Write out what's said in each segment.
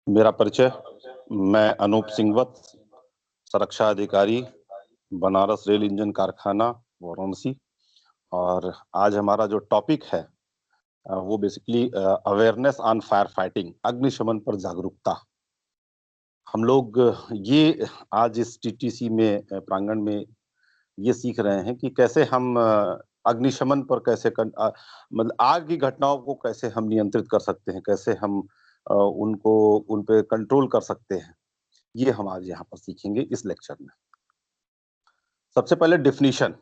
मेरा परिचय, मैं अनूप सिंघवत, सुरक्षा अधिकारी, बनारस रेल इंजन कारखाना वाराणसी। और आज हमारा जो टॉपिक है वो basically awareness on fire fighting, अग्निशमन पर जागरूकता। हम लोग ये आज इस टीटीसी में प्रांगण में ये सीख रहे हैं कि कैसे हम अग्निशमन पर मतलब आग की घटनाओं को कैसे हम नियंत्रित कर सकते हैं, कैसे हम उनको उन पे कंट्रोल कर सकते हैं। ये हम आज यहाँ पर सीखेंगे इस लेक्चर में। सबसे पहले definition.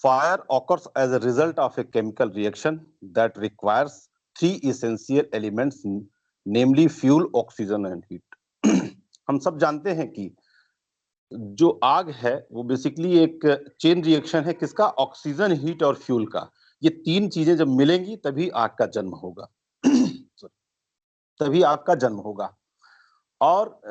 Fire occurs as a result of a chemical reaction that requires three essential elements, namely fuel, oxygen and heat। हम सब जानते हैं कि जो आग है वो बेसिकली एक चेन रिएक्शन है, किसका? ऑक्सीजन, हीट और फ्यूल का। ये तीन चीजें जब मिलेंगी तभी आग का जन्म होगा। तभी आग का जन्म होगा। और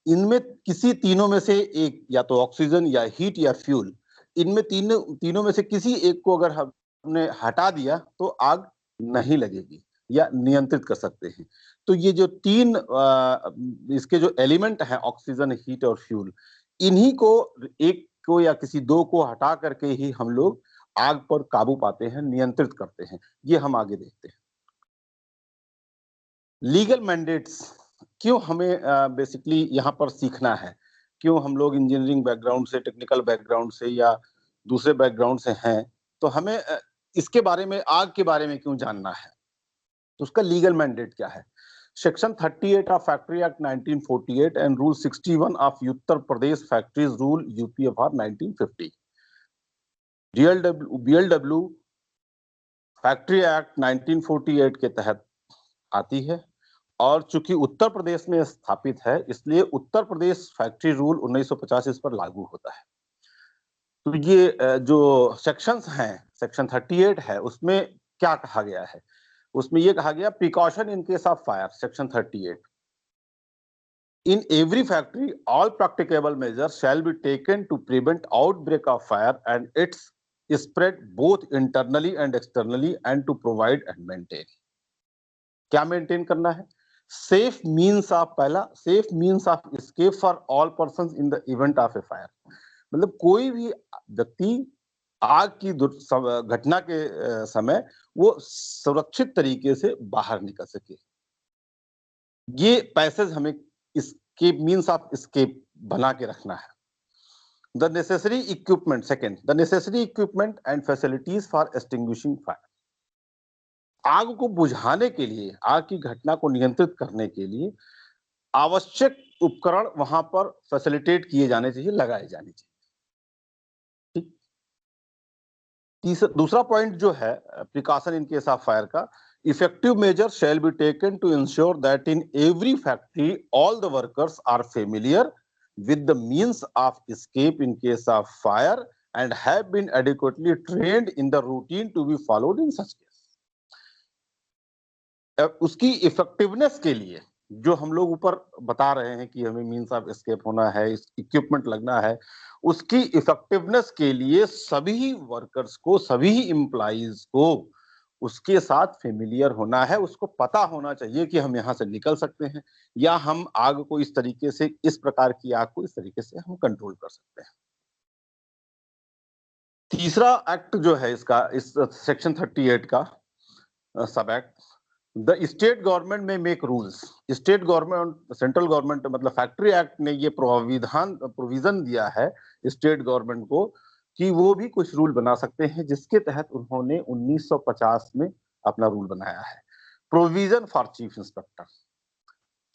इनमें किसी तीनों में से एक, या तो ऑक्सीजन या हीट या फ्यूल, इनमें तीनों में से किसी एक को अगर हमने हटा दिया तो आग नहीं लगेगी या नियंत्रित कर सकते हैं। तो ये जो तीन इसके जो एलिमेंट हैं, ऑक्सीजन, हीट और फ्यूल, इन्हीं को, एक को या किसी दो को हटा करके ही हम लोग आग पर काबू पाते हैं, नियंत्रित करते हैं। ये हम आगे देखते हैं। लीगल मैंडेट्स क्यों हमें बेसिकली यहाँ पर सीखना है, क्यों हम लोग इंजीनियरिंग बैकग्राउंड से, टेक्निकल बैकग्राउंड से या दूसरे बैकग्राउंड से हैं, तो हमें इसके बारे में, आग के बारे में क्यों जानना है? तो उसका लीगल मैंडेट क्या है? Section 38 of factory act 1948 and rule 61 of Uttar Pradesh factories rule UPFR 1950। BLW factory act 1948 के तहत आती है, और चूंकि उत्तर प्रदेश में स्थापित है इसलिए उत्तर प्रदेश फैक्ट्री रूल 1950 इस पर लागू होता है। तो ये जो सेक्शंस हैं, सेक्शन 38 है, उसमें क्या कहा गया है? उसमें ये कहा गया, precaution in case of fire, section 38, in every factory all practicable measures shall be taken to prevent outbreak of fire and its spread both internally and externally and to provide and maintain. क्या maintain करना है? Safe means of, पहला, safe means of escape for all persons in the event of a fire. मतलब कोई भी व्यक्ति आग की घटना के समय वो सुरक्षित तरीके से बाहर निकल सके। ये पैसेज हमें escape मीन्स ऑफ एस्केप बना के रखना है। The necessary equipment, second, the necessary equipment and facilities for extinguishing fire. आग को बुझाने के लिए, आग की घटना को नियंत्रित करने के लिए आवश्यक उपकरण वहां पर फैसिलिटेट किए जाने चाहिए, लगाए जाने चाहिए। ठीक। दूसरा पॉइंट जो है precaution in case of fire का, effective measure shall be taken to ensure that in every factory all the workers are familiar with the means of escape in case of fire and have been adequately trained in the routine to be followed in such case. उसकी effectiveness के लिए जो हम लोग ऊपर बता रहे हैं कि हमें मीन्स ऑफ एस्केप होना है, इक्विपमेंट लगना है, उसकी इफेक्टिवनेस के लिए सभी वर्कर्स को, सभी एम्प्लॉइज को उसके साथ फेमिलियर होना है। उसको पता होना चाहिए कि हम यहाँ से निकल सकते हैं, या हम आग को इस तरीके से, इस प्रकार की आग को इस तरीके से हम कंट्रोल कर सकते हैं। तीसरा एक्ट जो है इसका, इस सेक्शन 38 का सब एक्ट, द स्टेट गवर्नमेंट में make rules. State government, central government, मतलब फैक्ट्री एक्ट ने ये प्रोविजन दिया है स्टेट गवर्नमेंट को कि वो भी कुछ रूल बना सकते हैं, जिसके तहत उन्होंने 1950 में अपना रूल बनाया है। Provision for chief inspector.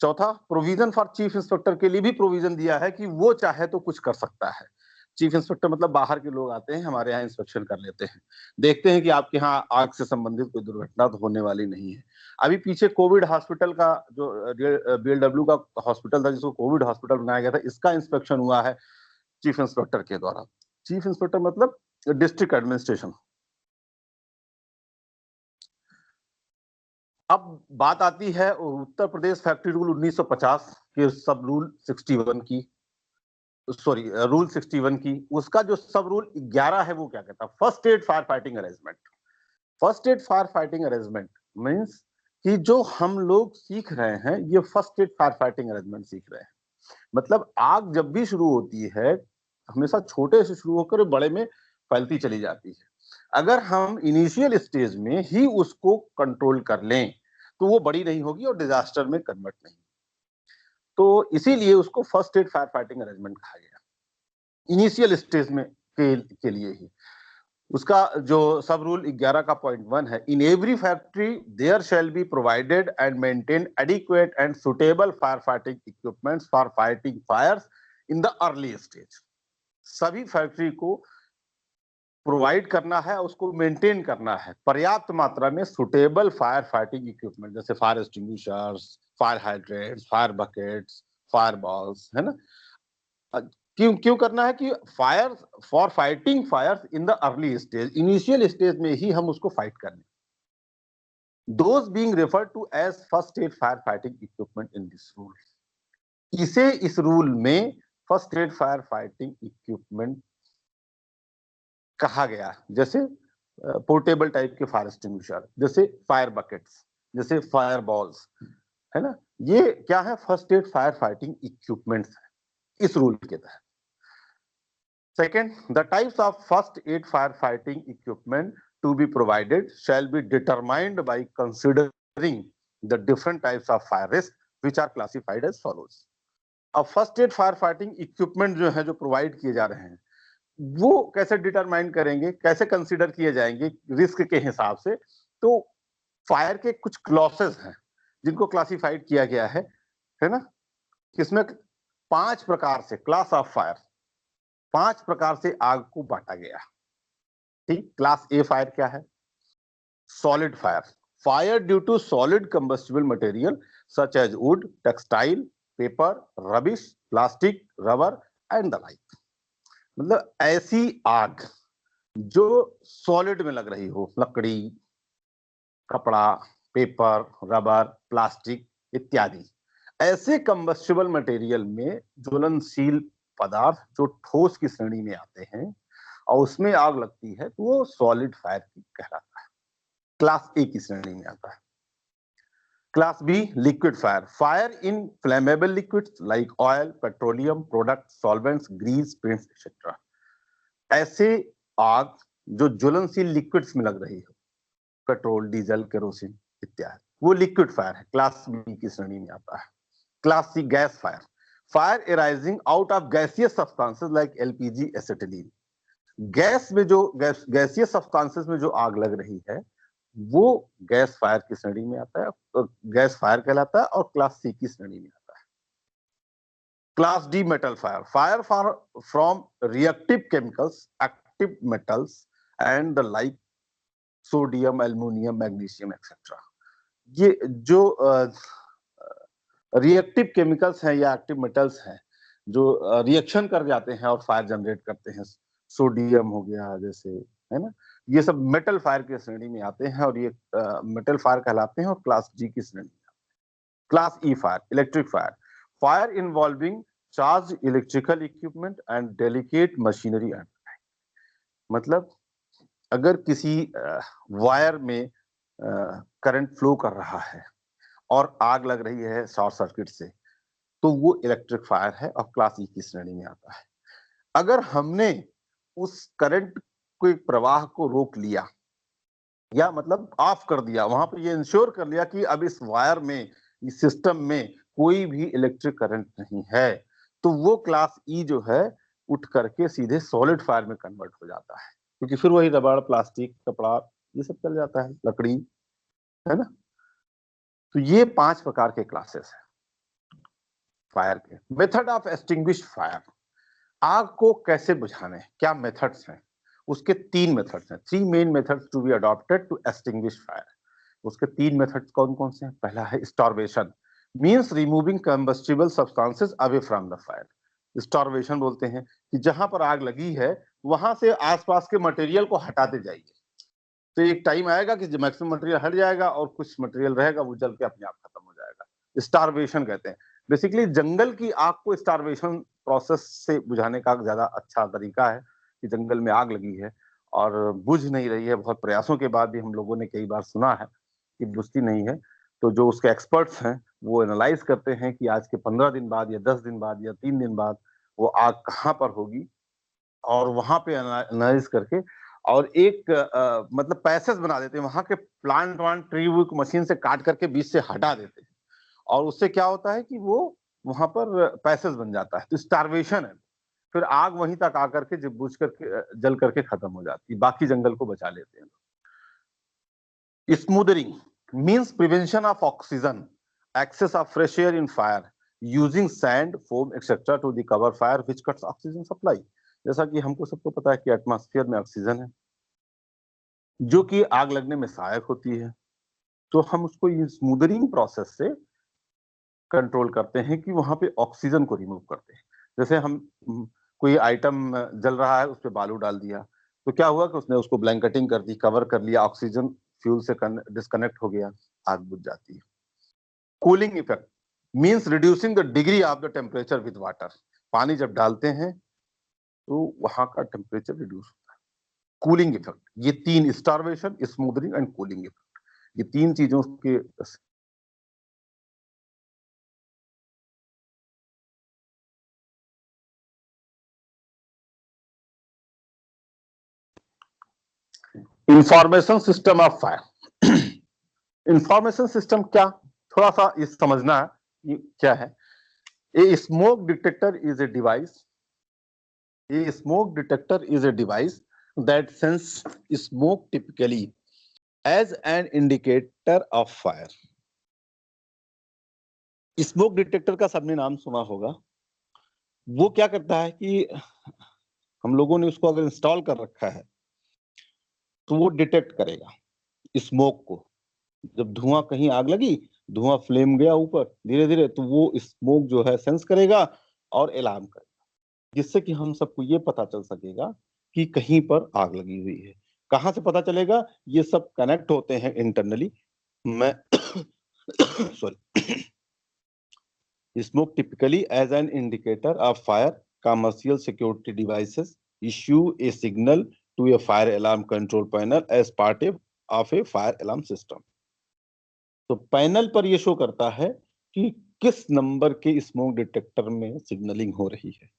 चौथा, प्रोविजन फॉर चीफ इंस्पेक्टर के लिए भी प्रोविजन दिया है कि वो चाहे तो कुछ कर सकता है। चीफ इंस्पेक्टर मतलब बाहर के लोग आते हैं, हमारे यहाँ इंस्पेक्शन कर लेते हैं, देखते हैं कि आपके यहाँ आग से संबंधित कोई दुर्घटना तो होने वाली नहीं है। अभी पीछे कोविड हॉस्पिटल का, जो बीएलडब्ल्यू का हॉस्पिटल था जिसको कोविड हॉस्पिटल बनाया गया था, इसका इंस्पेक्शन हुआ है चीफ इंस्पेक्टर के द्वारा। चीफ इंस्पेक्टर मतलब डिस्ट्रिक्ट एडमिनिस्ट्रेशन। अब बात आती है उत्तर प्रदेश फैक्ट्री रूल 1950 के सब रूल 61 की, सॉरी रूल 61 की। उसका जो सब रूल 11 है वो क्या कहता है? First aid fire fighting arrangement. First aid fire fighting arrangement means कि जो हम लोग सीख रहे हैं ये first aid fire fighting arrangement सीख रहे हैं। मतलब आग जब भी शुरू होती है, हमेशा छोटे से शुरू होकर बड़े में फैलती चली जाती है। अगर हम इनिशियल स्टेज में ही उसको कंट्रोल कर लें, तो वो बड़ी नहीं होगी और डिजास्टर में कन्वर्ट नहीं। तो इसीलिए उसको first aid fire fighting arrangement कहा गया, इनिशियल स्टेज में के लिए ही। उसका जो सब रूल 11 का पॉइंट 1 है, in every factory there shall be provided and maintain adequate and suitable fire fighting equipments for fighting fires in the early stage. सभी फैक्ट्री को प्रोवाइड करना है, उसको मेंटेन करना है पर्याप्त मात्रा में सुटेबल फायर फाइटिंग इक्विपमेंट, जैसे fire extinguishers, fire hydrants, fire buckets, fire balls, है ना। क्यों क्यों करना है कि fire for fighting fires in the early stage, initial stage में ही हम उसको फाइट करने, those being referred to as first aid fire fighting equipment in this rule. इसे इस रूल में first aid fire fighting equipment कहा गया। जैसे पोर्टेबल टाइप के फायर एक्सटिंग्विशर, जैसे फायर बकेट्स, जैसे फायर बॉल्स, है ना। ये क्या है, first aid fire fighting equipments है इस रूल के तहत। Second, the types of first aid firefighting equipment to be provided shall be determined by considering the different types of fire risk, which are classified as follows. अब first aid fire fighting equipment जो है, जो provide किए जा रहे हैं, वो कैसे डिटरमाइन करेंगे, कैसे कंसीडर किए जाएंगे रिस्क के हिसाब से। तो फायर के कुछ क्लॉसेस हैं जिनको क्लासिफाइड किया गया है ना। इसमें 5 प्रकार से क्लास ऑफ फायर, 5 प्रकार से आग को बांटा गया। ठीक, क्लास ए फायर क्या है? Solid fire, fire due to solid combustible material such as wood, textile, paper, rubbish, plastic, rubber and the like. मतलब ऐसी आग जो सॉलिड में लग रही हो, लकड़ी, कपड़ा, पेपर, रबर, प्लास्टिक इत्यादि। ऐसे कंबस्टिबल मटेरियल में ज्वलनशील पदार्थ जो ठोस की श्रेणी में आते हैं और उसमें आग लगती है, तो वो सॉलिड फायर कहलाता है, क्लास ए की श्रेणी में आता है। Class B liquid fire, fire in flammable liquids like oil, petroleum product, solvents, grease, paints etcetera. ऐसे आग जो ज्वलनशील लिक्विड्स में लग रही हो, पेट्रोल, डीजल, केरोसिन इत्यादि, वो लिक्विड फायर है, क्लास बी की श्रेणी में आता है। Class C gas fire, fire arising out of gaseous substances like LPG, acetylene. Gas में जो गैसियस सब्सटेंसेस में जो आग लग रही है, वो गैस फायर की श्रेणी में आता है, तो गैस फायर कहलाता है और क्लास सी की श्रेणी में आता है। Class D metal fire, fire for from reactive chemicals, active metals and the like sodium, aluminium, magnesium etcetera. ये जो रिएक्टिव केमिकल्स हैं या एक्टिव मेटल्स हैं जो रिएक्शन कर जाते हैं और फायर जनरेट करते हैं, सोडियम हो गया जैसे, है ना, ये सब मेटल फायर की श्रेणी में आते हैं और ये मेटल फायर कहलाते हैं और क्लास जी की श्रेणी में। Class E fire, electric fire, fire involving charge electrical equipment and delicate machinery and, मतलब अगर किसी वायर में करंट फ्लो कर रहा है और आग लग रही है शॉर्ट सर्किट से, तो वो इलेक्ट्रिक फायर है और क्लास ई की श्रेणी में आता है। अगर हमने उस करंट के प्रवाह को रोक लिया या मतलब ऑफ कर दिया, वहां पर ये इंश्योर कर लिया कि अब इस वायर में, इस सिस्टम में कोई भी इलेक्ट्रिक करंट नहीं है, तो वो क्लास ई जो है उठ करके सीधे सॉलिड फायर में कन्वर्ट हो जाता है, क्योंकि फिर वही रबड़, प्लास्टिक, कपड़ा ये सब चल जाता है, लकड़ी, है ना। तो ये 5 प्रकार के क्लासेस हैं फायर के। मेथड ऑफ एक्सटिंग्विश फायर, आग को कैसे बुझाने, क्या मेथड्स हैं? उसके 3 मेथड्स हैं, 3 main methods to be adopted to extinguish fire. उसके 3 मेथड्स कौन कौन से हैं? पहला है starvation, means removing combustible substances away from the fire. Starvation बोलते हैं कि जहां पर आग लगी है वहां से आसपास के मटेरियल को हटाते जाइए, तो एक टाइम आएगा कि मैक्सिमम मटेरियल हट जाएगा और कुछ मटेरियल रहेगा वो जल के अपने आप खत्म हो जाएगा। स्टार्वेशन कहते हैं। बेसिकली जंगल की आग को स्टार्वेशन प्रोसेस से बुझाने का ज्यादा अच्छा तरीका है कि जंगल में आग लगी है और बुझ नहीं रही है, बहुत प्रयासों के बाद भी हम लोगों ने कई बार सुना है कि बुझती नहीं है, तो जो उसके एक्सपर्ट्स हैं वो एनालाइज करते हैं कि आज के 15 दिन बाद या 10 दिन बाद या 3 दिन बाद वो आग कहाँ पर होगी, और वहां पे एनालाइज करके और एक मतलब पैसेज बना देते हैं, वहां के प्लांट वांट ट्री को मशीन से काट करके बीच से हटा देते हैं, और उससे क्या होता है कि वो वहां पर पैसेज बन जाता है, तो स्टार्वेशन है। फिर आग वहीं तक आकर के जब बुझ करके जल करके खत्म हो जाती है, बाकी जंगल को बचा लेते हैं। Smoothering means prevention of oxygen, access of fresh air in fire, using sand, foam, etc. to the cover fire which cuts oxygen supply. जैसा कि हमको सबको पता है कि एटमॉस्फेयर में ऑक्सीजन है जो कि आग लगने में सहायक होती है, तो हम उसको स्मूदरिंग प्रोसेस से कंट्रोल करते हैं कि वहां पे ऑक्सीजन को रिमूव करते हैं। जैसे हम कोई आइटम जल रहा है, उस पर बालू डाल दिया, तो क्या हुआ कि उसने उसको ब्लैंकेटिंग कर दी, कवर कर लिया, ऑक्सीजन फ्यूल से डिस्कनेक्ट हो गया, आग बुझ जाती है। Cooling effect means reducing the degree of the temperature with water. पानी जब डालते हैं तो वहां का टेम्परेचर रिड्यूस होता है। कूलिंग इफेक्ट, ये तीन, starvation, smothering and cooling effect, ये तीन चीजों के information system of fire. Information system क्या, थोड़ा सा इस समझना है ये क्या है। A smoke detector is a device, a smoke detector is a device that sense smoke typically as an indicator of fire. Smoke detector का सबने नाम सुना होगा। वो क्या करता है कि हम लोगों ने उसको अगर इंस्टॉल कर रखा है तो वो डिटेक्ट करेगा स्मोक को। जब धुआं, कहीं आग लगी, धुआं फ्लेम गया ऊपर धीरे धीरे, तो वो स्मोक जो है सेंस करेगा और अलार्म करेगा, जिससे कि हम सबको ये पता चल सकेगा कि कहीं पर आग लगी हुई है। कहाँ से पता चलेगा? ये सब कनेक्ट होते हैं इंटरनली। मैं sorry. Smoke typically as an indicator of fire, commercial security devices issue a signal to a fire alarm control panel as part of a fire alarm system. तो पैनल पर ये शो करता है कि किस नंबर के smoke detector में signalling हो रही है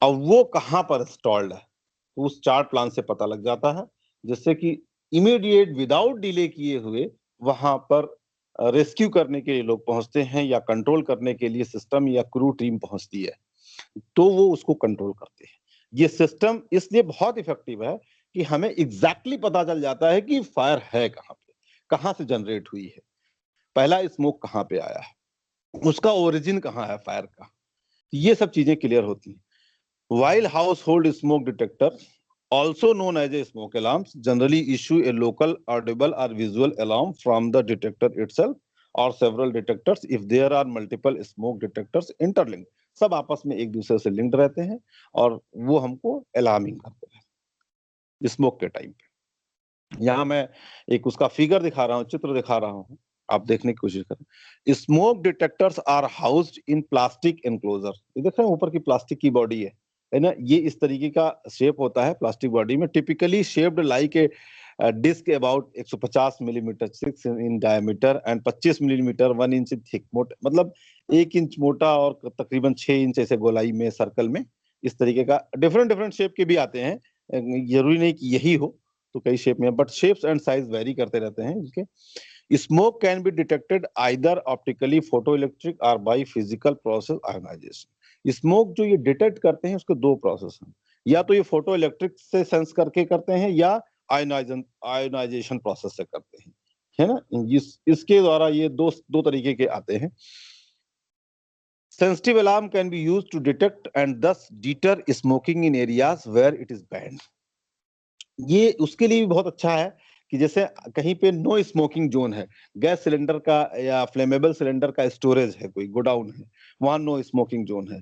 और वो कहां पर इंस्टॉल्ड है, तो उस चार्ट प्लान से पता लग जाता है, जिससे कि इमीडिएट विदाउट डिले किए हुए वहां पर रेस्क्यू करने के लिए लोग पहुंचते हैं या कंट्रोल करने के लिए सिस्टम या क्रू टीम पहुंचती है, तो वो उसको कंट्रोल करते हैं। ये सिस्टम इसलिए बहुत इफेक्टिव है कि हमें एग्जैक्टली पता चल जाता है कि फायर है कहाँ पे, कहाँ से जनरेट हुई है, पहला स्मोक कहाँ पे आया है, उसका ओरिजिन कहाँ है फायर का, ये सब चीजें क्लियर होती हैं। While household smoke detector, also known as a smoke alarms, generally issue a local audible or visual alarm from the detector itself or several detectors if there are multiple smoke detectors interlinked. सब आपस में एक दूसरे से linked रहते हैं और वो हमको अलार्मिंग करते हैं स्मोक के टाइम पे। यहाँ मैं एक उसका फिगर दिखा रहा हूँ, चित्र दिखा रहा हूँ, आप देखने की कोशिश करें। Smoke detectors are housed in plastic enclosure. ये देख रहे हैं ऊपर की प्लास्टिक की बॉडी है ना, ये इस तरीके का शेप होता है प्लास्टिक बॉडी में, typically shaped like a disc about 150 millimetre 6 in diameter and 25 millimetre 1 inch thick, मोटा मतलब 1 इंच मोटा और तकरीबन 6 इंच ऐसे गोलाई में सर्कल में। इस तरीके का डिफरेंट डिफरेंट शेप के भी आते हैं, जरूरी नहीं कि यही हो, तो कई शेप में, but shapes and size very करते रहते हैं इसके। Smoke can be detected either optically, photoelectric or by physical process ionization. Smoke जो ये डिटेक्ट करते हैं उसके दो प्रोसेस हैं, या तो ये फोटो इलेक्ट्रिक से सेंस करके करते हैं या आयोनाइजेशन प्रोसेस से करते हैं, है ना। इसके द्वारा ये दो तरीके के आते हैं। Sensitive alarm can be used to detect and thus deter smoking in areas where it is banned. ये उसके लिए भी बहुत अच्छा है कि जैसे कहीं पे नो स्मोकिंग जोन है, गैस सिलेंडर का या फ्लेमेबल सिलेंडर का स्टोरेज है, कोई गोडाउन है, वहां नो स्मोकिंग जोन है,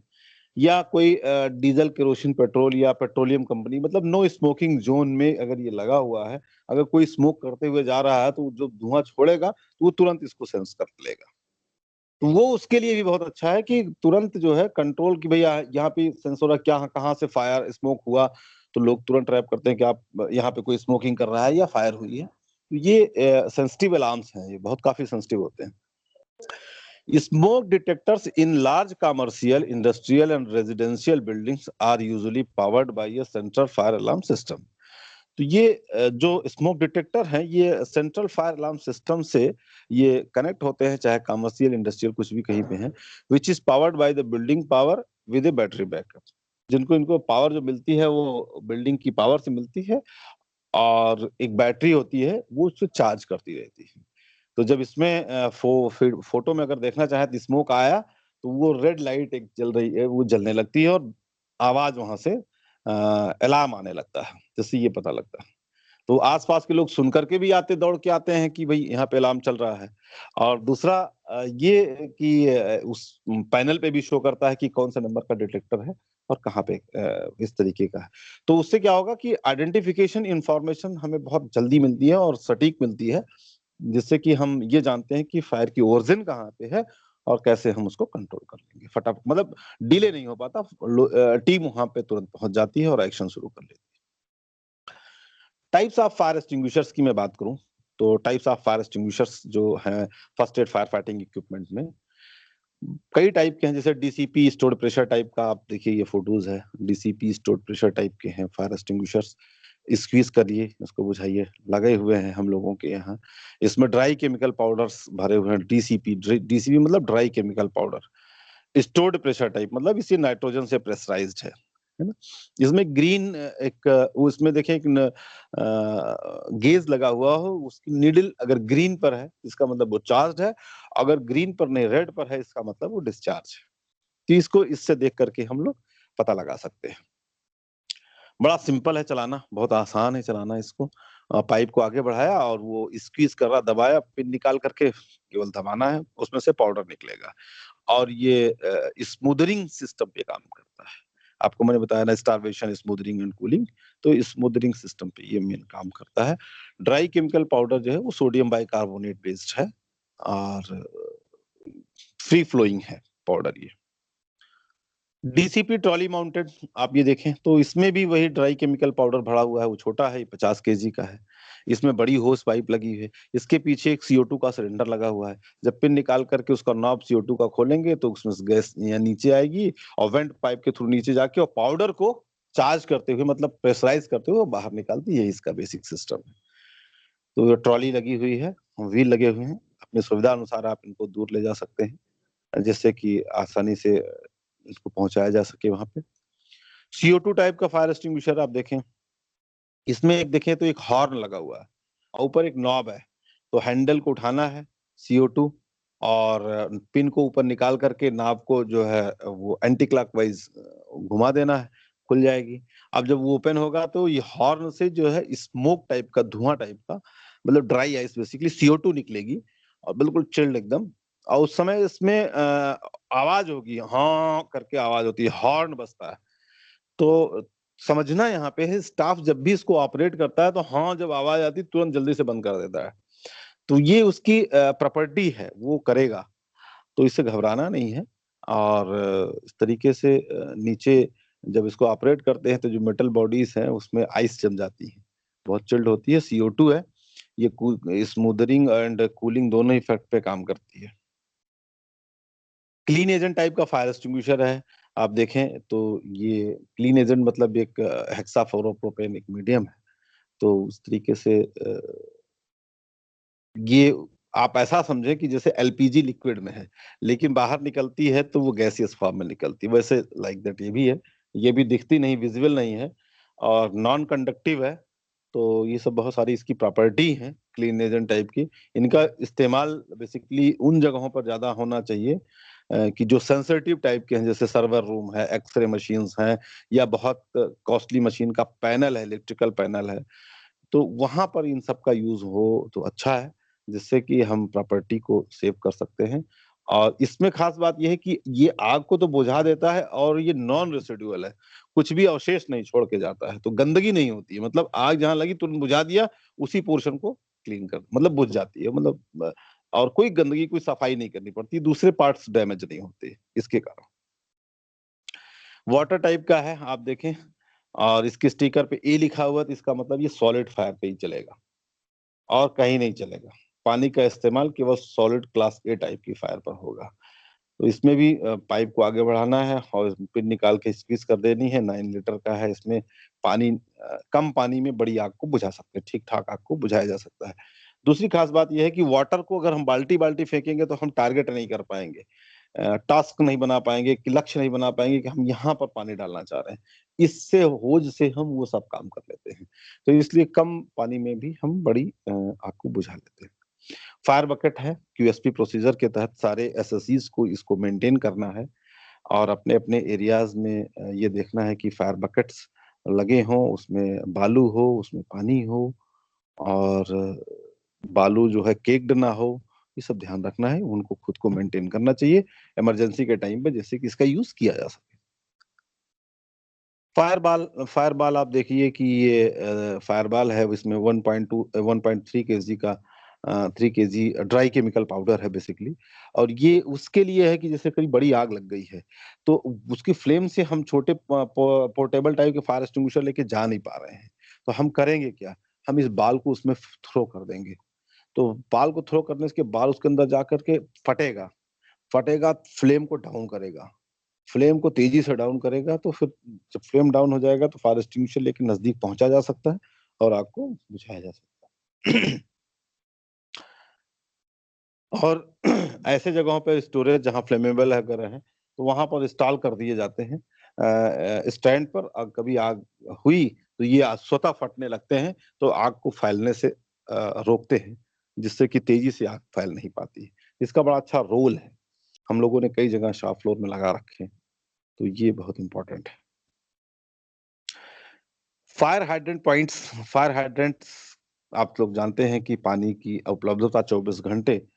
या कोई डीजल, केरोसिन, पेट्रोल या पेट्रोलियम कंपनी, मतलब नो स्मोकिंग जोन में अगर ये लगा हुआ है, अगर कोई स्मोक करते हुए जा रहा है तो जो धुआं छोड़ेगा तो वो तुरंत इसको सेंस कर लेगा। तो वो उसके लिए भी बहुत अच्छा है कि तुरंत जो है कंट्रोल की, भैया यहाँ पे सेंस हो रहा है, क्या कहाँ से फायर स्मोक हुआ, तो लोग तुरंत ट्रैप करते हैं कि आप यहाँ पे कोई स्मोकिंग कर रहा है या फायर हुई है। तो ये सेंसिटिव अलार्म्स हैं, ये बहुत काफी सेंसिटिव होते हैं। Smoke detectors in large commercial, industrial and residential buildings are usually powered by a central fire alarm system. तो ये जो स्मोक डिटेक्टर हैं ये सेंट्रल फायर अलार्म सिस्टम से ये कनेक्ट होते हैं, चाहे कमर्शियल इंडस्ट्रियल कुछ भी कहीं पे हैं, which is powered by the building power with A battery backup. जिनको इनको पावर जो मिलती है वो बिल्डिंग की पावर से मिलती है और एक बैटरी होती है वो उससे चार्ज करती रहती है। तो जब इसमें फोटो में अगर देखना चाहे तो स्मोक आया तो वो रेड लाइट एक जल रही है, वो जलने लगती है और आवाज वहां से अलार्म आने लगता है, जिससे ये पता लगता है। तो आसपास के लोग सुन करके भी आते, दौड़ के आते हैं कि भाई यहाँ पे अलार्म चल रहा है। और दूसरा ये कि उस पैनल पे भी शो करता है कि कौन सा नंबर का डिटेक्टर है और कहाँ पे इस तरीके का है। तो उससे क्या होगा कि आइडेंटिफिकेशन इंफॉर्मेशन हमें बहुत जल्दी मिलती है और सटीक मिलती है, जिससे कि हम ये जानते हैं कि फायर की ओरिजिन कहाँ पे है और कैसे हम उसको कंट्रोल कर लेंगे। फटाफट मतलब डिले नहीं हो पाता, टीम वहां पे तुरंत पहुंच जाती है और एक्शन शुरू कर लेती है। टाइप्स ऑफ फायर एक्सटिंग्विशर्स की मैं बात करूं तो टाइप्स ऑफ फायर एक्सटिंग्विशर्स जो हैं first aid fire fighting equipment में कई टाइप के हैं। जैसे डीसीपी स्टोर्ड प्रेशर टाइप का, आप देखिए ये फोटोज है, डीसीपी स्टोर्ड प्रेशर टाइप के हैं फायर एक्सटिंग्विशर्स। स्क्वीज करिए, इसको बुझाइए, लगे हुए हैं हम लोगों के यहाँ। इसमें ड्राई केमिकल पाउडर्स भरे हुए हैं, डीसीपी डीसीपी मतलब dry chemical powder. Stored pressure type मतलब इसी नाइट्रोजन से प्रेशराइज्ड है ना। इसमें ग्रीन एक उसमें देखिए एक गेज लगा हुआ हो, उसकी नीडल अगर ग्रीन पर है इसका मतलब वो चार्ज है, अगर ग्रीन पर नहीं रेड पर है इसका मतलब वो डिस्चार्ज है। तो इसको इससे देख करके हम लोग पता लगा सकते हैं। बड़ा सिंपल है चलाना, बहुत आसान है चलाना इसको। पाइप को आगे बढ़ाया और वो स्क्वीज कर रहा, दबाया, पिन निकाल करके केवल दबाना है, उसमें से पाउडर निकलेगा। और ये स्मूदरिंग सिस्टम पे काम करता है। आपको मैंने बताया ना स्टारवेशन, स्मूदरिंग एंड कूलिंग, तो स्मूदरिंग सिस्टम पे ये मेन काम करता है। ड्राई केमिकल पाउडर जो है वो सोडियम बाइकार्बोनेट बेस्ड है और फ्री फ्लोइंग है पाउडर ये। डीसीपी ट्रॉली माउंटेड आप ये देखें तो इसमें भी वही ड्राई केमिकल पाउडर भरा हुआ है, वो छोटा है, 50 केजी का है। इसमें बड़ी होस पाइप लगी है, इसके पीछे एक CO2 का सिलेंडर लगा हुआ है। जब पिन निकाल करके उसका नॉब CO2 का खोलेंगे तो उसमें से गैस यहाँ नीचे आएगी और वेंट पाइप के थ्रू नीचे जाके और पाउडर को चार्ज करते हुए मतलब प्रेशराइज करते हुए बाहर निकालती है। इसका बेसिक सिस्टम है। तो ये ट्रॉली लगी हुई है, व्हील लगे हुए हैं, अपनी सुविधा अनुसार आप इनको दूर ले जा सकते हैं, जिससे कि आसानी से इसको पहुंचाया जा सके वहां पे। CO2 टाइप का फायर एक्सटिंग्विशर आप देखें, इसमें एक देखें तो एक हॉर्न लगा हुआ है और ऊपर एक नॉब है। तो हैंडल को उठाना है CO2 और पिन को ऊपर निकाल करके नाव को जो है वो एंटी क्लॉकवाइज घुमा देना है, खुल जाएगी। अब जब वो ओपन होगा तो ये हॉर्न से जो है स्मोक टाइप का, धुआं टाइप का, मतलब ड्राई आइस बेसिकली CO2 निकलेगी और बिल्कुल चिल्ड एकदम। और उस समय इसमें आवाज होगी, हाँ करके आवाज होती है, हॉर्न बजता है। तो समझना यहाँ पे है स्टाफ जब भी इसको ऑपरेट करता है तो हाँ जब आवाज आती है तुरंत जल्दी से बंद कर देता है। तो ये उसकी प्रॉपर्टी है, वो करेगा, तो इससे घबराना नहीं है। और इस तरीके से नीचे जब इसको ऑपरेट करते हैं तो जो मेटल बॉडीज हैं उसमें आइस जम जाती है, बहुत चिल्ड होती है। CO2 है, ये स्मूदरिंग एंड कूलिंग दोनों इफेक्ट पे काम करती है। क्लीन एजेंट टाइप का फायर एक्सटिंग्विशर है। आप देखें तो ये क्लीन एजेंट मतलब एक हेक्साफ्लोरोप्रोपेन एक मीडियम है। तो उस तरीके से ये आप ऐसा समझें कि जैसे LPG लिक्विड में है, लेकिन बाहर निकलती है तो वो गैसियस फॉर्म में निकलती है, वैसे लाइक दैट ये भी है। ये भी दिखती नहीं, विजिबल नहीं है और नॉन कंडक्टिव है। तो ये सब बहुत सारी इसकी प्रॉपर्टी है क्लीन एजेंट टाइप की। इनका इस्तेमाल बेसिकली उन जगहों पर ज्यादा होना चाहिए कि जो सेंसिटिव टाइप के हैं, जैसे सर्वर रूम है, एक्सरे मशीन्स हैं या बहुत कॉस्टली मशीन का पैनल है, इलेक्ट्रिकल पैनल है। तो वहां पर इन सब का यूज हो तो अच्छा है, जिससे कि हम प्रॉपर्टी को सेव कर सकते हैं। और इसमें खास बात यह है कि ये आग को तो बुझा देता है और ये नॉन रेसिडुअल है, कुछ भी अवशेष नहीं छोड़ के जाता है, तो गंदगी नहीं होती है। मतलब आग जहां लगी तुरंत बुझा दिया, उसी पोर्शन को क्लीन कर मतलब बुझ जाती है, मतलब और कोई गंदगी, कोई सफाई नहीं करनी पड़ती, दूसरे पार्ट्स डैमेज नहीं होते इसके कारण। वाटर टाइप का है, आप देखें और इसके स्टिकर पे A लिखा हुआ है तो इसका मतलब ये सॉलिड फायर पे ही चलेगा। और कहीं नहीं चलेगा। पानी का इस्तेमाल केवल सॉलिड क्लास ए टाइप की फायर पर होगा। तो इसमें भी पाइप को आगे बढ़ाना है और पिन निकाल के स्क्वीज कर देनी है। 9 लीटर का है, इसमें पानी कम पानी में बड़ी आग को बुझा सकते हैं, ठीक-ठाक आग को बुझाया जा सकता है। दूसरी खास बात ये है कि वाटर को अगर हम बाल्टी-बाल्टी फेंकेंगे तो हम टारगेट नहीं कर पाएँगे। टास्क नहीं बना पाएँगे, कि लक्ष्य नहीं बना पाएँगे कि हम यहाँ पर पानी डालना चाह रहे हैं। इससे होज से हम वो सब काम कर लेते हैं। तो इसलिए कम पानी में भी हम बड़ी आग को बुझा लेते हैं। फायर बकेट है, क्यूएसपी प्रोसीजर के तहत सारे एसएससीज को इसको मेंटेन करना है और अपने-अपने एरियाज़ में ये देखना है कि फायर बकेट्स लगे हों, उसमें बालू हो, उसमें पानी हो और बालू जो है केक्ड ना हो, ये सब ध्यान रखना है, उनको खुद को मेंटेन करना चाहिए, इमरजेंसी के टाइम पे जिससे कि इसका यूज़ किया जा सके। फायर बाल आप देखिए कि ये फायर बाल है, इसमें 1.2 1.3 केजी का 3 केजी ड्राई केमिकल पाउडर है बेसिकली और ये उसके लिए है कि जैसे कहीं बड़ी आग लग गई है, तो उसकी फ्लेम से हम छोटे पोर्टेबल टाइप के फायर एक्सटिंग्विशर लेके जा नहीं पा रहे हैं। तो हम करेंगे क्या? हम इस बाल को उसमें थ्रो कर देंगे। तो बाल को थ्रो करने के बाद उसके अंदर जा कर के फटेगा, फटेगा फ्लेम को डाउन करेगा। फ्लेम को तेज़ी से डाउन करेगा तो फिर जब फ्लेम डाउन हो जाएगा तो फायर एक्सटिंग्विशर लेके नज़दीक पहुँचा जा सकता है और आग को बुझाया जा सकता है। और ऐसे जगहों पे स्टोरेज जहाँ फ्लेमेबल वगैरह हैं, तो वहाँ पर इंस्टॉल कर दिए जाते हैं। स्टैंड पर कभी आग हुई तो ये स्वतः फटने लगते हैं, तो आग को फैलने से रोकते हैं, जिससे कि तेज़ी से आग फैल नहीं पाती है। इसका बड़ा अच्छा रोल है। हम लोगों ने कई जगह शॉप फ्लोर में लगा रखे हैं, तो ये बहुत इम्पोर्टेंट है। फायर हाइड्रेंट्स आप लोग जानते हैं कि पानी की उपलब्धता 24 घंटे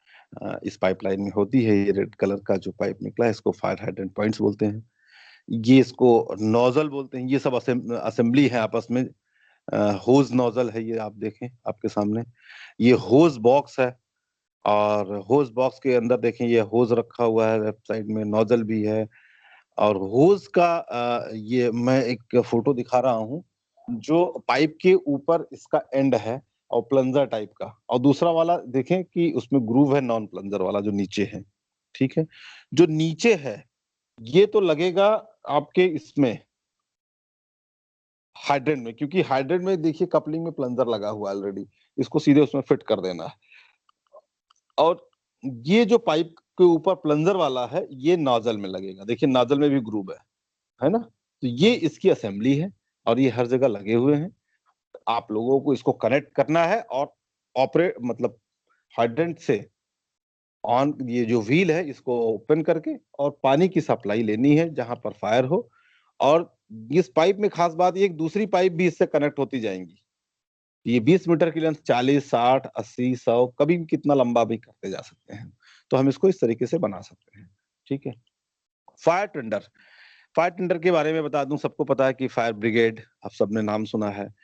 इस पाइपलाइन में होती है। ये रेड कलर का जो पाइप निकला है इसको फायर हाइड्रेंट पॉइंट्स बोलते हैं। ये इसको नोजल बोलते हैं। ये सब असेंबली है आपस में। होज नोजल है, ये आप देखें आपके सामने। ये होज बॉक्स है और होज बॉक्स के अंदर देखें ये होज रखा हुआ है, लेफ्ट साइड में नोजल भी है और होज का ये मैं एक फोटो दिखा रहा हूँ, जो पाइप के ऊपर इसका एंड है और प्लंजर टाइप का और दूसरा वाला देखें कि उसमें ग्रूव है नॉन प्लंजर वाला जो नीचे है, ठीक है? जो नीचे है, ये तो लगेगा आपके इसमें हाइड्रेंट में क्योंकि हाइड्रेंट में देखिए कपलिंग में प्लंजर लगा हुआ है ऑलरेडी, इसको सीधे उसमें फिट कर देना है। और ये जो पाइप के ऊपर प्लंजर वाला है, ये नोजल में लगेगा। देखिए नोजल में भी ग्रूव है ना? तो ये इसकी असेंबली है और ये हर जगह लगे हुए हैं। आप लोगों को इसको कनेक्ट करना है और ऑपरेट मतलब हाइड्रेंट से ऑन ये जो व्हील है इसको ओपन करके और पानी की सप्लाई लेनी है जहाँ पर फायर हो और इस पाइप में खास बात ये एक दूसरी पाइप भी इससे कनेक्ट होती जाएँगी। ये 20 मीटर की लेंथ 40, 60, 80, 100 कभी भी कितना लंबा भी करते जा सकते हैं। तो हम इसको इस तरीके से बना सकते हैं। ठीक है? फायर टेंडर फायर टेंडर के बारे में बता दूं सबको पता है कि फायर ब्रिगेड आप सबने नाम सुना है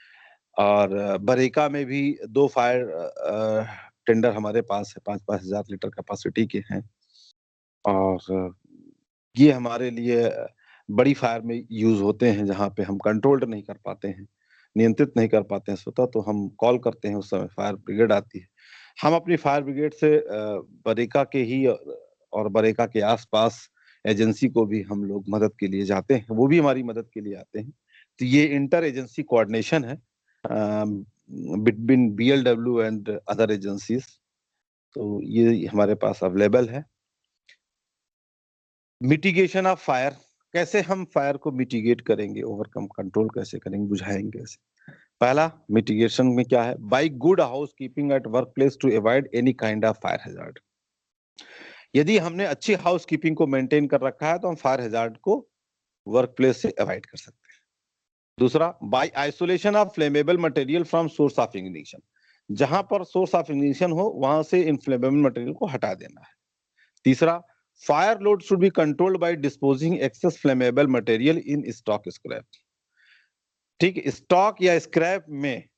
और बरेका में भी 2 फायर टेंडर हमारे पास है 5-5 हज़ार लीटर कैपेसिटी के हैं और ये हमारे लिए बड़ी फायर में यूज़ होते हैं जहाँ पे हम कंट्रोल्ड नहीं कर पाते हैं, नियंत्रित नहीं कर पाते हैं स्वतः तो हम कॉल करते हैं उस समय फायर ब्रिगेड आती है। हम अपनी फायर ब्रिगेड से बरेका के ही और बरेका के आस-पास एजेंसी को भी हम लोग मदद के लिए जाते हैं, वो भी हमारी मदद के लिए आते हैं। तो ये इंटर एजेंसी कोऑर्डिनेशन है between BLW and other agencies तो ये हमारे पास अवेलेबल है। मिटिगेशन ऑफ फायर कैसे हम फायर को मिटिगेट करेंगे, ओवरकम कंट्रोल कैसे करेंगे, बुझाएँगे कैसे? पहला मिटिगेशन में क्या है? By good housekeeping at work place to avoid any kind of fire hazard. यदि हमने अच्छी हाउसकीपिंग को मेंटेन कर रखा है तो हम फायर हैज़ार्ड को वर्क प्लेस से अवॉइड कर सकते हैं। दूसरा by isolation of flammable material from source of ignition. जहां पर सोर्स ऑफ इग्निशन हो वहां से इनफ्लेमेबल मटेरियल को हटा देना है। तीसरा fire load should be controlled by disposing excess flammable material in stock scrap. ठीक है, स्टॉक या स्क्रैप में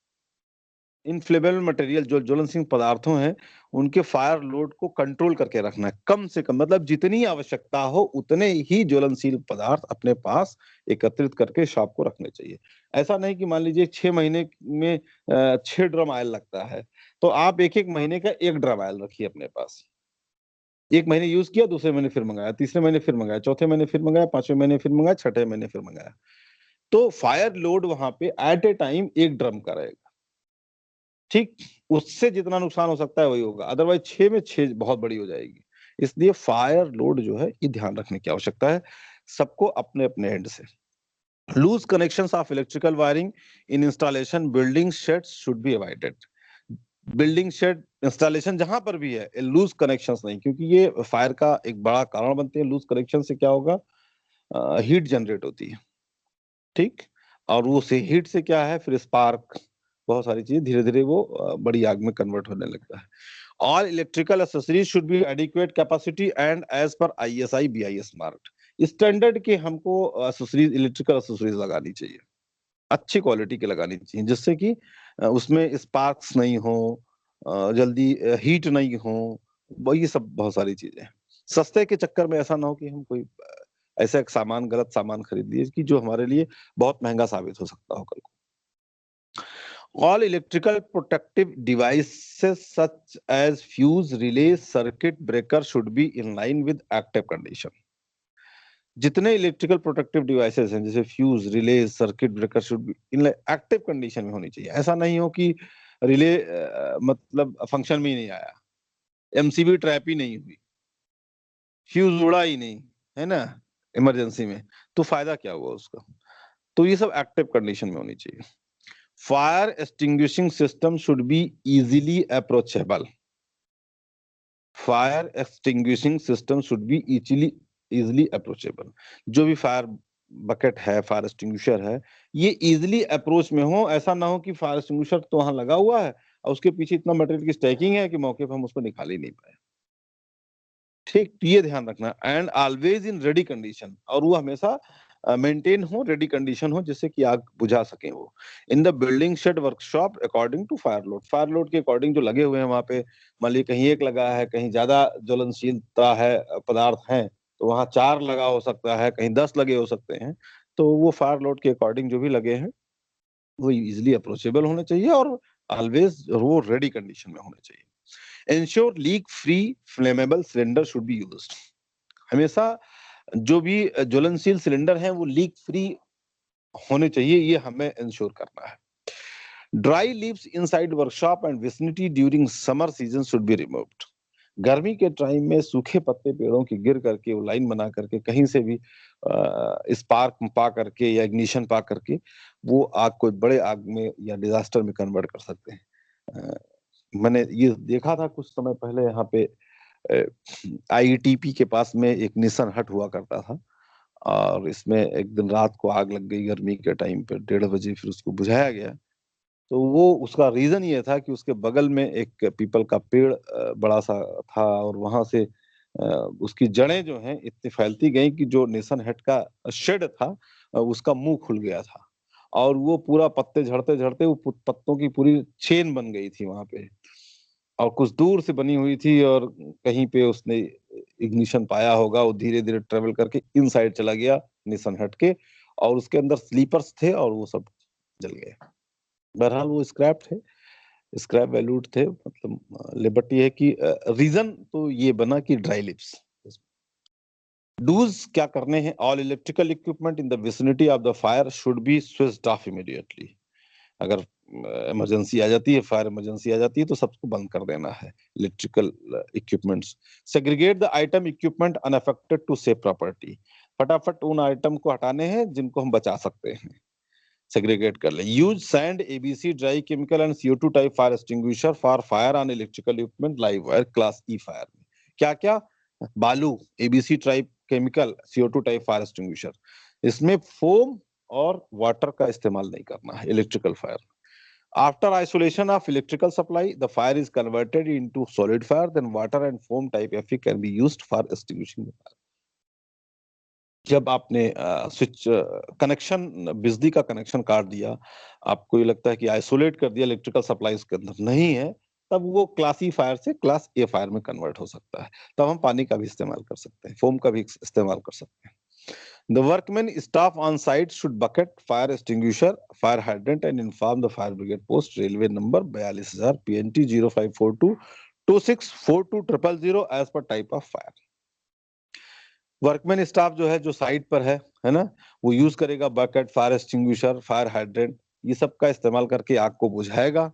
इनफ्लेमेबल मटेरियल जो ज्वलनशील पदार्थों हैं उनके फायर लोड को कंट्रोल करके रखना है कम से कम मतलब जितनी आवश्यकता हो उतने ही ज्वलनशील पदार्थ अपने पास एकत्रित करके शॉप को रखने चाहिए। ऐसा नहीं कि मान लीजिए 6 महीने में 6 ड्रम ऑयल लगता है तो आप एक एक महीने का एक ड्रम ऑयल रखिए अपने पास। एक महीने यूज किया, दूसरे महीने फिर मंगाया, तीसरे महीने फिर मंगाया, चौथे महीने फिर मंगाया, पांचवें महीने फिर मंगाया, छठे महीने फिर मंगाया। तो फायर लोड वहां पे एट ए टाइम एक ड्रम का रहेगा। ठीक, उससे जितना नुकसान हो सकता है वही होगा, अदरवाइज 6 में 6 बहुत बड़ी हो जाएगी। इसलिए फायर लोड जो है ये ध्यान रखने की आवश्यकता है सबको अपने अपने एंड से। Loose connections of electrical wiring in installation building sheds should be avoided. Building shed installation जहां पर भी है लूज कनेक्शंस नहीं, क्योंकि ये फायर का एक बड़ा कारण बनते हैं। लूज कनेक्शन से क्या होगा, हीट जनरेट होती है। ठीक, और वो से हीट से क्या है, फिर स्पार्क, बहुत सारी चीजें धीरे धीरे वो बड़ी आग में कन्वर्ट होने लगता है। All electrical accessories should be adequate capacity and as per ISI BIS marked. Standard के हमको एक्सेसरीज, इलेक्ट्रिकल एक्सेसरीज लगानी चाहिए, अच्छी क्वालिटी की लगानी चाहिए, जिससे कि उसमें स्पार्क्स नहीं हो, जल्दी हीट नहीं हो, ये सब बहुत सारी चीजें हैं। सस्ते के चक्कर में ऐसा ना हो कि हम कोई ऐसा एक सामान, गलत सामान खरीद लिए कि जो हमारे लिए बहुत महंगा साबित हो सकता हो कल को। All electrical protective devices such as fuse, relay, circuit breaker should be in line with active condition. जितने इलेक्ट्रिकल प्रोटेक्टिव डिवाइसेस हैं जैसे fuse, relay, circuit breaker should be in active condition में होनी चाहिए। ऐसा नहीं हो कि रिले मतलब फंक्शन में ही नहीं आया, एमसीबी ट्रैप ही नहीं हुई, फ्यूज उड़ा ही नहीं, है ना, इमरजेंसी में, तो फायदा क्या हुआ उसका। तो ये सब एक्टिव कंडीशन में होनी चाहिए। Fire extinguishing system should be easily approachable. Fire extinguishing system should be easily approachable. जो भी फायर बकेट है, फायर एक्सटिंग्विशर है, ये इजीली अप्रोच में हो। ऐसा ना हो कि फायर एक्सटिंग्विशर तो वहां लगा हुआ है और उसके पीछे इतना मटेरियल की स्टैकिंग है कि मौके पर हम उसको निकाल ही नहीं पाए। ठीक, ये ध्यान रखना। And always in ready condition, और वो हमेशा मेंटेन हो, रेडी कंडीशन हो, जिससे कि आग बुझा सके वो। In the building shed workshop according to fire load के अकॉर्डिंग जो लगे हुए हैं वहां पे, मान लीजिए कहीं एक लगा है, कहीं ज्यादा ज्वलनशीलता है, पदार्थ हैं, तो वहां 4 लगा हो सकता है, कहीं 10 लगे हो सकते हैं। तो वो फायर लोड के अकॉर्डिंग जो भी लगे हैं वो इजिली अप्रोचेबल होने चाहिए और ऑलवेज वो रेडी कंडीशन में होने चाहिए। Ensure leak free flammable cylinder should be used. हमेशा जो भी ज्वलनशील सिलेंडर हैं वो लीक फ्री होने चाहिए, ये हमें इंश्योर करना है। Dry leaves inside workshop and vicinity during summer season should be removed. गर्मी के टाइम में सूखे पत्ते पेड़ों के गिर करके वो लाइन बना करके कहीं से भी स्पार्क पा करके या इग्निशन पा करके वो आग को बड़े आग में या डिजास्टर में कन्वर्ट कर सकते हैं। मैंने ये देखा था कुछ समय पहले यहाँ पे आईटीपी के पास में एक निसन हट हुआ करता था, और इसमें एक दिन रात को आग लग गई गर्मी के टाइम पे 1:30 बजे, फिर उसको बुझाया गया। तो वो उसका रीजन ये था कि उसके बगल में एक पीपल का पेड़ बड़ा सा था, और वहां से उसकी जड़ें जो हैं इतनी फैलती गई कि जो निसन हट का शेड था उसका मुंह खुल गया था, और वो पूरा पत्ते झड़ते झड़ते वो पत्तों की पूरी चेन बन गई थी वहां पे, और कुछ दूर से बनी हुई थी, और कहीं पे उसने इग्निशन पाया होगा, वो धीरे धीरे ट्रेवल करके इन साइड चला गया निसन हट के, और उसके अंदर स्लीपर्स थे और वो सब जल गए। बहरहाल वो स्क्रैप थे, स्क्रैप वैल्यूड थे, मतलब लिबर्ट ये है कि रीजन तो ये बना कि ड्राई लिप्स। डूज क्या करने हैं, all electrical equipment in the vicinity of the fire should be switched off immediately. अगर इमरजेंसी आ जाती है, फायर इमरजेंसी आ जाती है, तो सबको बंद कर देना है electrical equipments. Segregate the item equipment unaffected to save property. फटाफट उन आइटम को हटाने हैं जिनको हम बचा सकते हैं, सेग्रीगेट कर ले। Use sand, ABC dry chemical and CO2 type fire extinguisher for fire on electrical equipment live wire class E fire में। क्या क्या, बालू, ABC type chemical, CO2 type fire extinguisher. इसमें फोम और वाटर का इस्तेमाल नहीं करना है electrical fire. After isolation of electrical supply, the fire is converted into solid fire. Then water and foam type FE can be used for extinguishing the fire. जब आपने switch connection, बिजली का कनेक्शन काट दिया, आपको ये लगता है कि आइसोलेट कर दिया, इलेक्ट्रिकल सप्लाई उसके अंदर नहीं है, तब वो क्लास ई फायर से क्लास ए फायर में कन्वर्ट हो सकता है। तब हम पानी का भी इस्तेमाल कर सकते हैं, फोम का भी इस्तेमाल कर सकते हैं। The workmen staff on site should bucket fire extinguisher, fire hydrant and inform the fire brigade post railway number 42,000 PNT 0542 2642 000 as per type of fire. Workman staff जो है, जो साइट पर है ना, वो यूज करेगा bucket, fire extinguisher, fire hydrant, ये सब का इस्तेमाल करके आग को बुझाएगा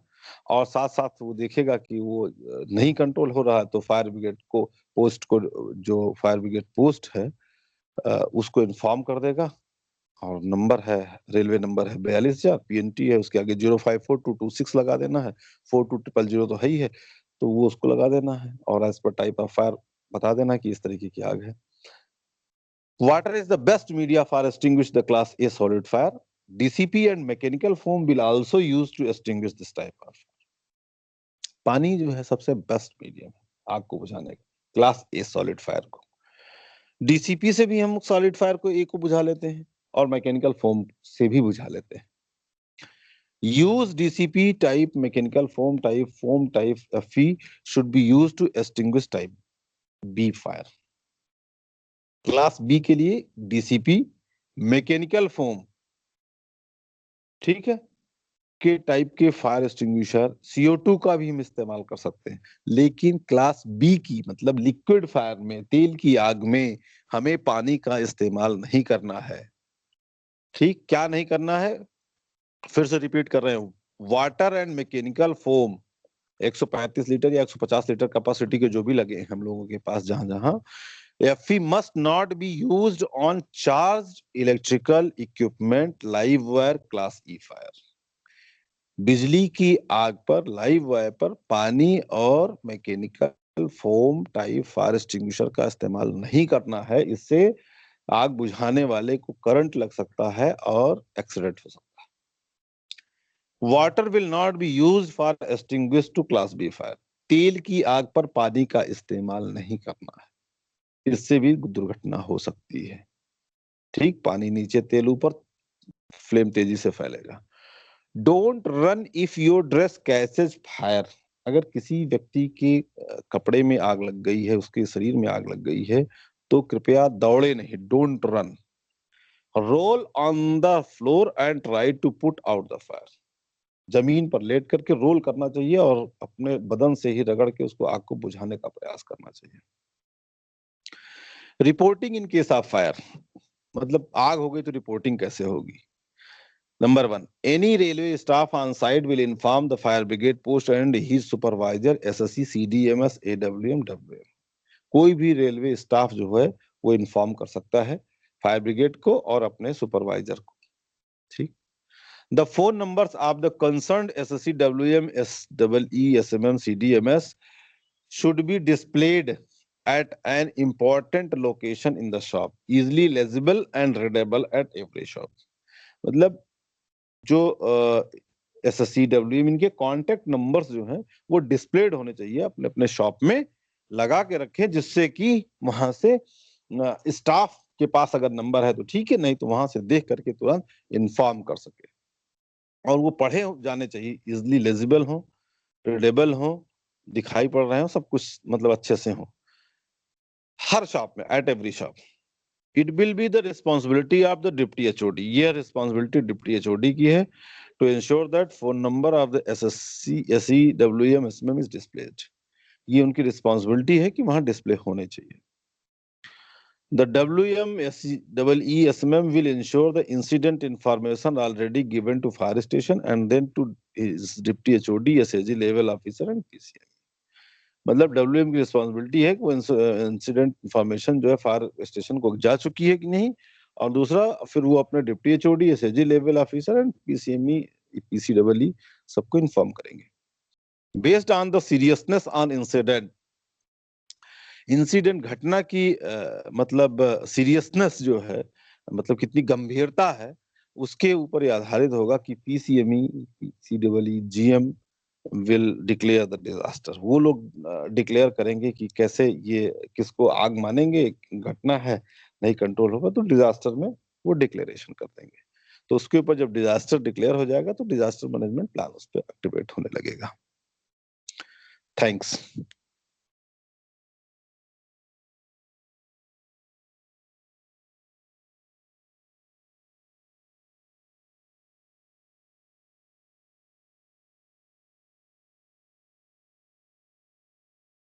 और साथ साथ वो देखेगा कि वो नहीं कंट्रोल हो रहा है तो फायर ब्रिगेड को पोस्ट को, जो फायर ब्रिगेड पोस्ट है उसको इन्फॉर्म कर देगा। और नंबर है, रेलवे नंबर है 42,000, PNT है, उसके आगे 054226 लगा देना है, 4200 तो है ही है, तो वो उसको लगा देना है और as per type of fire बता देना कि इस तरीके की आग है। Water is the best media for extinguish the class A solid fire. DCP and mechanical foam will also used to extinguish this type of fire. पानी जो है सबसे बेस्ट मीडियम है आग को बुझाने का, क्लास ए सॉलिड फायर को। डीसीपी से भी हम सॉलिड फायर को ए को बुझा लेते हैं और मैकेनिकल फोम से भी बुझा लेते हैं। Use DCP type mechanical foam type FE should be used to extinguish type B fire. Class B के लिए डीसीपी मैकेनिकल फोम, ठीक है, के टाइप के फायर एक्सटिंग्विशर, CO2 का भी हम इस्तेमाल कर सकते हैं, लेकिन क्लास बी की मतलब लिक्विड फायर में, तेल की आग में हमें पानी का इस्तेमाल नहीं करना है। ठीक, क्या नहीं करना है, फिर से रिपीट कर रहे हैं, water and mechanical foam 135 litre या 150 लीटर कैपेसिटी के जो भी लगे हैं हम लोगों के पास जहां जहां, FE must not be used on charged electrical equipment live wire class E fire. बिजली की आग पर, लाइव वायर पर पानी और mechanical foam type fire extinguisher का इस्तेमाल नहीं करना है, इससे आग बुझाने वाले को करंट लग सकता है और एक्सीडेंट हो सकता है। Water will not be used for extinguish to class B fire. तेल की आग पर पानी का इस्तेमाल नहीं करना है, इससे भी दुर्घटना हो सकती है। ठीक, पानी नीचे तेल ऊपर, फ्लेम तेजी से फैलेगा। Don't run if your dress catches fire. अगर किसी व्यक्ति के कपड़े में आग लग गई है, उसके शरीर में आग लग गई है, तो कृपया दौड़े नहीं, don't run. Roll on the floor and try to put out the fire. जमीन पर लेट करके रोल करना चाहिए और अपने बदन से ही रगड़ के उसको आग को बुझाने का प्रयास करना चाहिए। Reporting in case of fire, मतलब आग हो गई तो रिपोर्टिंग कैसे होगी। Number 1, any railway staff on site will inform the fire brigade post and his supervisor SSC CDMS AWM WM। कोई भी रेलवे स्टाफ जो है वो इन्फॉर्म कर सकता है फायर ब्रिगेड को और अपने सुपरवाइजर को। ठीक, the phone numbers of the concerned SSC WM SEE SMM CDMS should be displayed at an important location in the shop, easily legible and readable at every shop। मतलब जो SSCWM इनके contact numbers जो हैं वो displayed होने चाहिए, अपने अपने शॉप में लगा के रखें, जिससे कि वहां से स्टाफ के पास अगर नंबर है तो ठीक है, नहीं तो वहां से देख करके तुरंत इन्फॉर्म कर सके। और वो पढ़े जाने चाहिए, इजिली लेजिबल हो, रीडेबल हो, दिखाई पड़ रहे हो, सब कुछ मतलब अच्छे से हो हर शॉप में, at every shop. It will be the responsibility of the deputy HOD, ये responsibility deputy HOD की है, to ensure that phone number of the SSC SE WM SMM is displayed। ये उनकी responsibility है कि वहां डिस्प्ले होने चाहिए। The WM SE SMM will ensure the incident information already given to fire station and then to his deputy HOD, SAG level officer and PCM। मतलब WM की responsibility है कि वो इंसिडेंट इंफॉर्मेशन जो है फायर स्टेशन को जा चुकी है कि नहीं, और दूसरा फिर वो अपने deputy HOD, SAG level officer and PCME PCEE सबको इन्फॉर्म करेंगे। Based on the seriousness on incident, incident घटना की मतलब सीरियसनेस जो है, मतलब कितनी गंभीरता है, उसके ऊपर आधारित होगा कि PCME PCEE GM will declare the disaster. वो लोग डिक्लेयर करेंगे कि कैसे ये किसको आग मानेंगे, घटना है नहीं कंट्रोल होगा तो डिजास्टर में वो डिक्लेरेशन कर देंगे। तो उसके ऊपर जब डिजास्टर डिक्लेयर हो जाएगा तो डिजास्टर मैनेजमेंट प्लान उस पर एक्टिवेट होने लगेगा। थैंक्स।